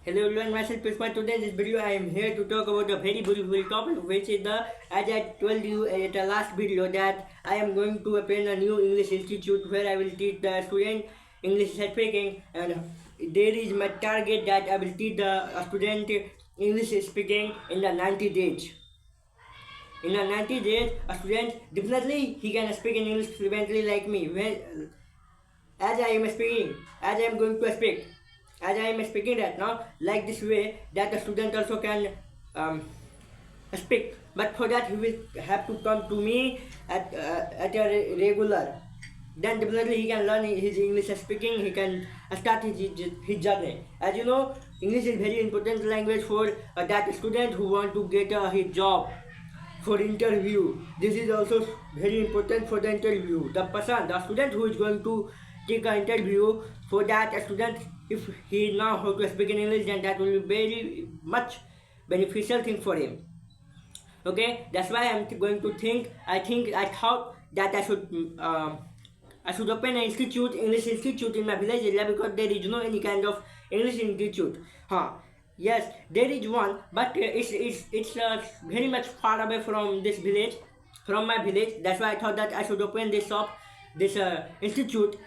Hello everyone, myself Pushpa. Today in this video I am here to talk about a very beautiful topic, which is as I told you at the last video, that I am going to open a new English institute where I will teach the student English speaking, and there is my target that I will teach the student English speaking in the 90 days. In the 90 days, a student definitely he can speak in English fluently like me. As I am speaking, as I am going to speak, as I am speaking right now, like this way, that the student also can speak. But for that, he will have to come to me at a regular. Then definitely he can learn his English speaking. He can start his journey. As you know, English is very important language for that student who want to get his job for interview. This is also very important for the interview. The student who is going to take an interview, for that a student, if he know how to speak in English, then that will be very much beneficial thing for him. Okay, that's why I'm going to think. I thought that I should open an institute, English institute in my village area, because there is no any kind of English institute. Yes, there is one, but it's very much far away from this village, from my village. That's why I thought that I should open this institute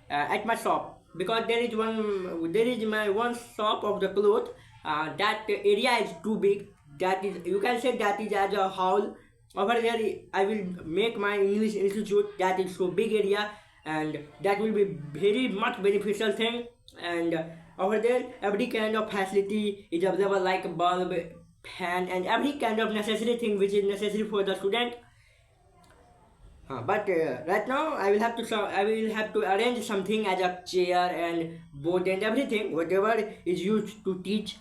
at my shop, because there is my one shop of the clothes. That area is too big. That is, you can say that is as a hall. Over there, I will make my English institute. That is so big area, and that will be very much beneficial thing. And over there, every kind of facility is available, like bulb, fan, and every kind of necessary thing which is necessary for the student. But right now I will have to arrange something as a chair and board and everything, whatever is used to teach.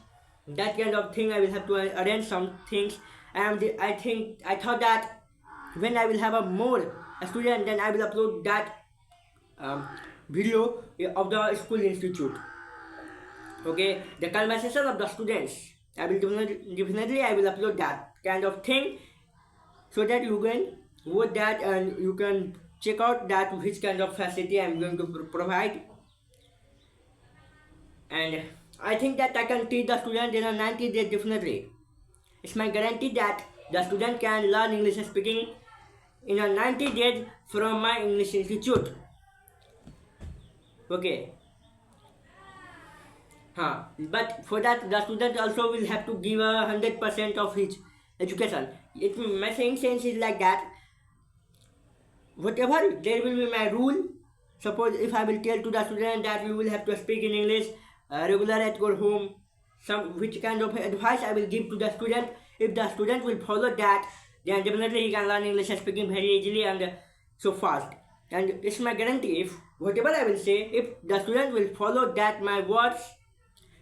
That kind of thing I will have to arrange some things. And I thought that when I will have a more student, then I will upload that video of the school institute. Okay, the conversation of the students. I will definitely I will upload that kind of thing, so that you can watch that and you can check out that which kind of facility I am going to provide. And I think that I can teach the student in a 90 days definitely. It's my guarantee that the student can learn English speaking in a 90 days from my English institute. Okay. But for that, the student also will have to give 100% of his education. My saying sense is like that. Whatever, there will be my rule. Suppose if I will tell to the student that you will have to speak in English regular at your home, which kind of advice I will give to the student. If the student will follow that, then definitely he can learn English speaking very easily and so fast. And it's my guarantee. If whatever I will say, if the student will follow that my words,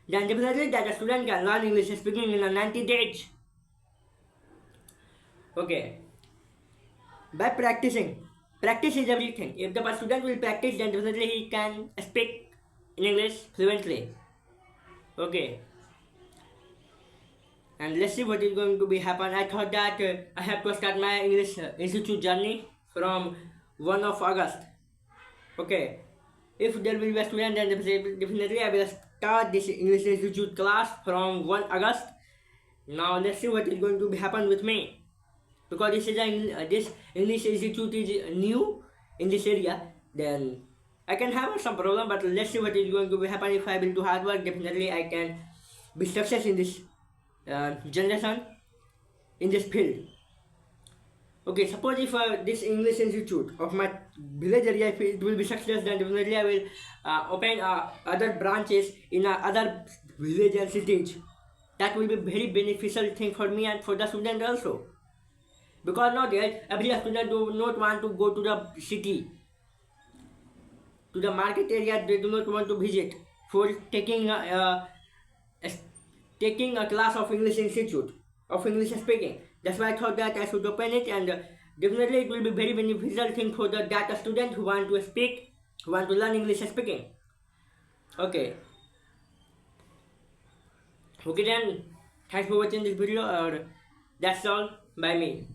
then definitely that the student can learn English speaking in a 90 days. Okay. By practicing. Practice is everything. If the student will practice, then definitely he can speak in English fluently. Okay. And let's see what is going to be happen. I thought that I have to start my English institute journey from 1 of August. Okay. If there will be a student, then definitely I will start this English institute class from 1 August. Now let's see what is going to be happen with me, because this English institute is new in this area. Then I can have some problem, but let's see what is going to be happen. If I will do hard work, definitely I can be success in this generation, in this field. Okay, suppose if this English institute of my village area, if it will be success, then definitely I will open other branches in other village and cities. That will be very beneficial thing for me and for the student also. Because nowadays, every student do not want to go to the city, to the market area. They do not want to visit for taking a class of English institute of English speaking. That's why I thought that I should open it, and definitely it will be very beneficial thing for the data student who want to speak, who want to learn English speaking. Okay. Okay then, thanks for watching this video. That's all by me.